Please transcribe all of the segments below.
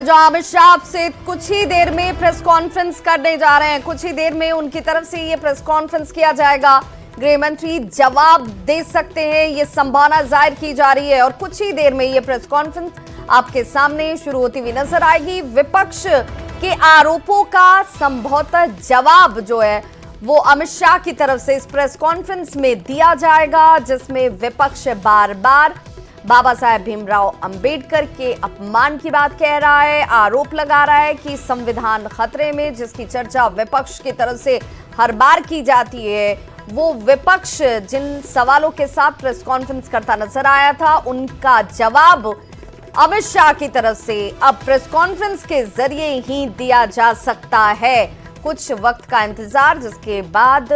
जो अमित शाह से कुछ ही देर में प्रेस कॉन्फ्रेंस करने जा रहे हैं। कुछ ही देर में उनकी तरफ से ये प्रेस कॉन्फ्रेंस किया जाएगा। गृह मंत्री जवाब दे सकते हैं, ये संभावना जाहिर की जा रही है और कुछ ही देर में ये प्रेस कॉन्फ्रेंस आपके सामने शुरू होती हुई नजर आएगी। विपक्ष के आरोपों का संभवतः जवाब जो है वो अमित शाह की तरफ से इस प्रेस कॉन्फ्रेंस में दिया जाएगा, जिसमें विपक्ष बार बार बाबा साहेब भीमराव अंबेडकर के अपमान की बात कह रहा है, आरोप लगा रहा है कि संविधान खतरे में, जिसकी चर्चा विपक्ष की तरफ से हर बार की जाती है। वो विपक्ष जिन सवालों के साथ प्रेस कॉन्फ्रेंस करता नजर आया था, उनका जवाब अमित शाह की तरफ से अब प्रेस कॉन्फ्रेंस के जरिए ही दिया जा सकता है। कुछ वक्त का इंतजार, जिसके बाद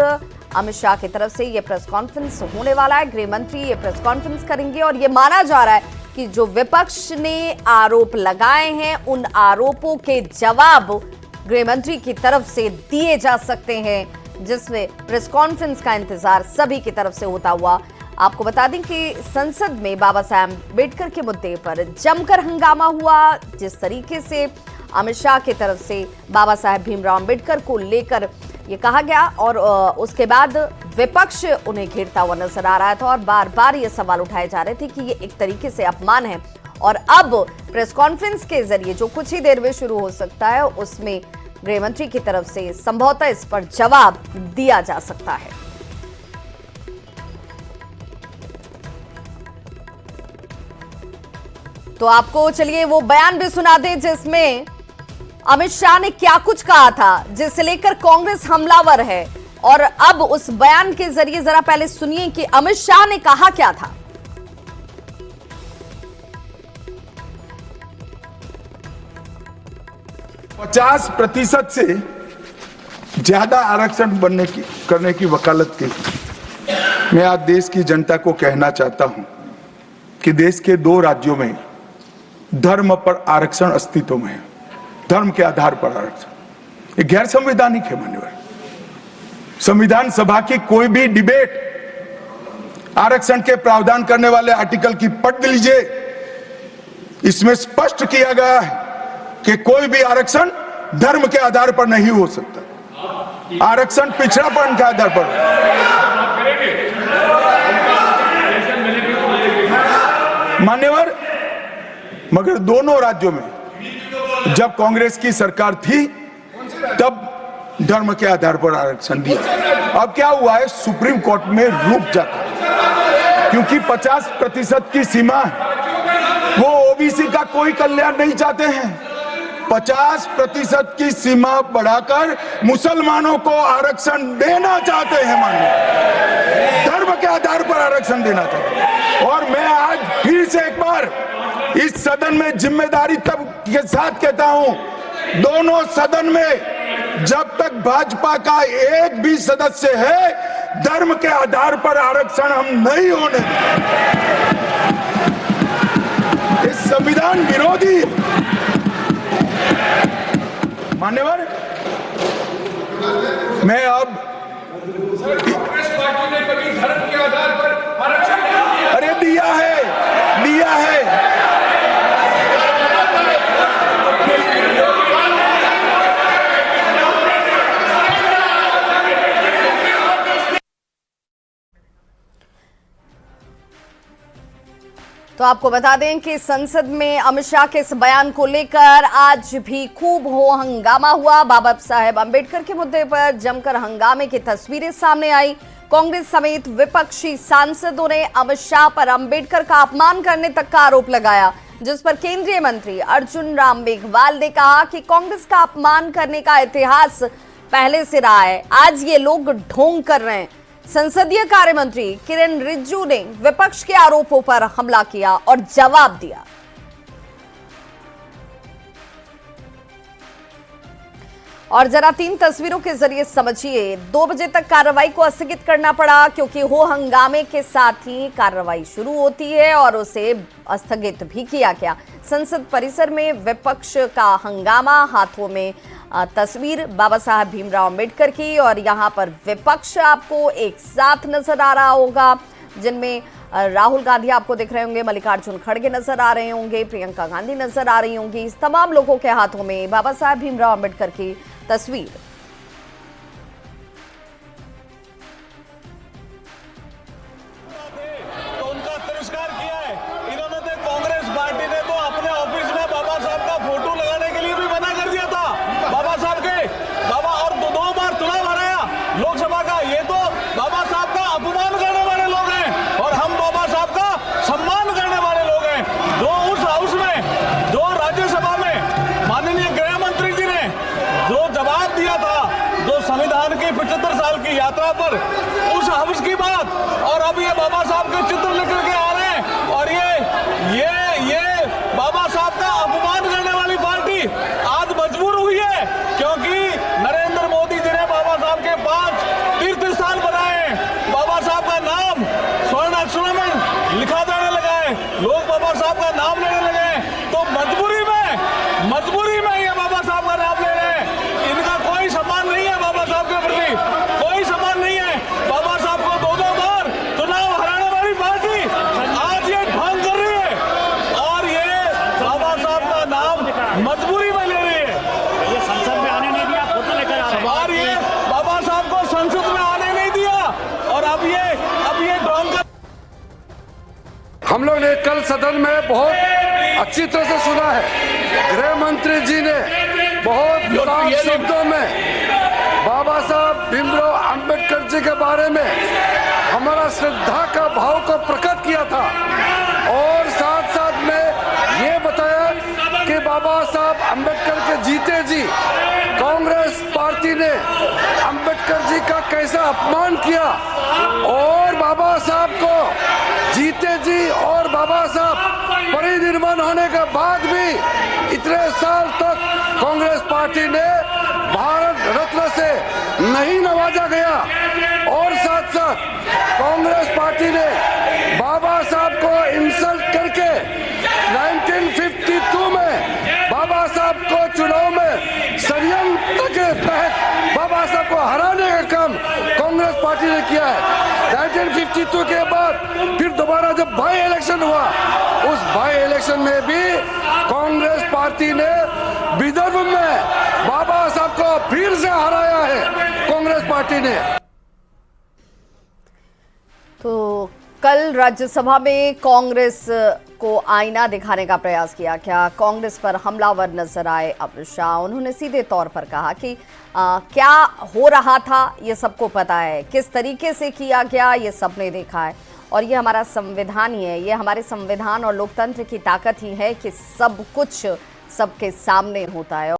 अमित शाह की तरफ से यह प्रेस कॉन्फ्रेंस होने वाला है। गृह मंत्री ये प्रेस कॉन्फ्रेंस करेंगे और यह माना जा रहा है कि जो विपक्ष ने आरोप लगाए हैं, उन आरोपों के जवाब गृह मंत्री की तरफ से दिए जा सकते हैं, जिसमें प्रेस कॉन्फ्रेंस का इंतजार सभी की तरफ से होता हुआ। आपको बता दें कि संसद में बाबा साहेब अम्बेडकर के मुद्दे पर जमकर हंगामा हुआ। जिस तरीके से अमित शाह की तरफ से बाबा साहेब भीमराव अंबेडकर को लेकर ये कहा गया और उसके बाद विपक्ष उन्हें घेरता हुआ नजर आ रहा था और बार बार ये सवाल उठाए जा रहे थे कि ये एक तरीके से अपमान है। और अब प्रेस कॉन्फ्रेंस के जरिए जो कुछ ही देर में शुरू हो सकता है, उसमें गृह मंत्री की तरफ से संभवतः इस पर जवाब दिया जा सकता है। तो आपको चलिए वो बयान भी सुना दें जिसमें अमित शाह ने क्या कुछ कहा था, जिसे लेकर कांग्रेस हमलावर है। और अब उस बयान के जरिए जरा पहले सुनिए कि अमित शाह ने कहा क्या था। 50% से ज्यादा आरक्षण करने की वकालत की। मैं आज देश की जनता को कहना चाहता हूं कि देश के 2 राज्यों में धर्म पर आरक्षण अस्तित्व में है। धर्म के आधार पर आरक्षण ये गैर संवैधानिक है। मान्यवर, संविधान सभा की कोई भी डिबेट आरक्षण के प्रावधान करने वाले आर्टिकल की पढ़ लीजिए। इसमें स्पष्ट किया गया है कि कोई भी आरक्षण धर्म के आधार पर नहीं हो सकता। आरक्षण पिछड़ापन के आधार पर। मान्यवर, मगर दोनों राज्यों में जब कांग्रेस की सरकार थी तब धर्म के आधार पर आरक्षण दिया। अब क्या हुआ है, सुप्रीम कोर्ट में रुक जाता है क्योंकि 50% की सीमा है। वो ओबीसी का कोई कल्याण नहीं चाहते हैं। 50% की सीमा बढ़ाकर मुसलमानों को आरक्षण देना चाहते हैं। मानिए, धर्म के आधार पर आरक्षण देना चाहते हैं। और मैं आज फिर से एक बार इस सदन में जिम्मेदारी तब के साथ कहता हूं, दोनों सदन में जब तक भाजपा का एक भी सदस्य है, धर्म के आधार पर आरक्षण हम नहीं होने देंगे। इस संविधान विरोधी। मान्यवर, मैं अब कांग्रेस पार्टी ने कभी धर्म के आधार पर आरक्षण अरे दिया है। तो आपको बता दें कि संसद में अमित शाह के इस बयान को लेकर आज भी खूब हो हंगामा हुआ। बाबा साहेब अंबेडकर के मुद्दे पर जमकर हंगामे की तस्वीरें सामने आई। कांग्रेस समेत विपक्षी सांसदों ने अमित शाह पर अंबेडकर का अपमान करने तक का आरोप लगाया, जिस पर केंद्रीय मंत्री अर्जुन राम मेघवाल ने कहा कि कांग्रेस का अपमान करने का इतिहास पहले से रहा है, आज ये लोग ढोंग कर रहे हैं। संसदीय कार्य मंत्री किरेन रिजिजू ने विपक्ष के आरोपों पर हमला किया और जवाब दिया। और जरा 3 तस्वीरों के जरिए समझिए। 2 बजे तक कार्रवाई को स्थगित करना पड़ा क्योंकि हो हंगामे के साथ ही कार्रवाई शुरू होती है और उसे स्थगित भी किया गया। संसद परिसर में विपक्ष का हंगामा, हाथों में तस्वीर बाबा साहेब भीमराव अंबेडकर की, और यहाँ पर विपक्ष आपको एक साथ नजर आ रहा होगा, जिनमें राहुल गांधी आपको दिख रहे होंगे, मल्लिकार्जुन खड़गे नजर आ रहे होंगे, प्रियंका गांधी नजर आ रही होंगी। इस तमाम लोगों के हाथों में बाबा साहब भीमराव अंबेडकर की तस्वीर। तो उनका तिरस्कार किया है इन्होंने। तो कांग्रेस पार्टी ने तो अपने ऑफिस में बाबा साहब का फोटो लगाने के लिए भी मना कर दिया था। बाबा साहब के और दो बार चुनाव हराया लोकसभा का। ये तो बाबा साहब का अपमान करने वाले लोग हैं और हम बाबा साहब का सम्मान करने वाले लोग हैं। जो उस हाउस में, जो राज्यसभा में माननीय गृह मंत्री जी ने जो जवाब दिया था, जो संविधान की 75 साल की यात्रा पर, उस हाउस की बात, और अब ये बाबा साहब के चित्र लेकर के आ रहे हैं। और ये बाबा साहब का अपमान करने वाली पार्टी आज मजबूर हुई है, क्योंकि नरेंद्र मोदी जी ने बाबा साहब के 5 तीर्थ स्थान बनाए हैं। बाबा साहब का नाम स्वर्ण अक्षरों में लिखा जाने लगा है, लोग बाबा साहब का नाम लेने लगे हैं। तो मजबूरी में ये बाबा साहब का नाम ले रहे हैं। इनका कोई सम्मान नहीं है बाबा साहब के प्रति, कोई सम्मान नहीं है। बाबा साहब को 2 बार चुनाव हराने वाली पार्टी आज ये ढोंग कर रही है और ये बाबा साहब का नाम मजबूरी में ले रही है। ये संसद में आने नहीं दिया, फोटो लेकर आ रहे हैं। और ये बाबा साहब को संसद में आने नहीं दिया और अब ये ढोंग कर। हम लोग ने कल सदन में बहुत अच्छी तरह से सुना है। गृह मंत्री जी ने बहुत साफ शब्दों में बाबा साहब भीमराव अंबेडकर जी के बारे में हमारा श्रद्धा का भाव को प्रकट किया था और साथ साथ में ये बताया कि बाबा साहब अंबेडकर के जीते जी कांग्रेस पार्टी ने अंबेडकर जी का कैसा अपमान किया और बाबा साहब को जीते जी और बाबा साहब परिनिर्वाण होने के बाद भी इतने साल तक कांग्रेस पार्टी ने भारत रत्न से नहीं नवाजा गया। और साथ साथ कांग्रेस पार्टी ने बाबा साहब को इंसल्ट करके 1952 में बाबा साहब को चुनाव में षड्यंत्र के तहत बाबा साहब को हराने का काम कांग्रेस पार्टी ने किया है। 1952 के बाद फिर दोबारा जब बाई इलेक्शन हुआ, उस बाई इलेक्शन में भी कांग्रेस पार्टी ने विदर्भ में बाबा साहब को फिर से हराया है कांग्रेस पार्टी ने। तो कल राज्यसभा में कांग्रेस को आईना दिखाने का प्रयास किया। क्या कांग्रेस पर हमलावर नजर आए अमित शाह? उन्होंने सीधे तौर पर कहा कि क्या हो रहा था ये सबको पता है, किस तरीके से किया गया ये सबने देखा है, और ये हमारा संविधान ही है, ये हमारे संविधान और लोकतंत्र की ताकत ही है कि सब कुछ सबके सामने होता है।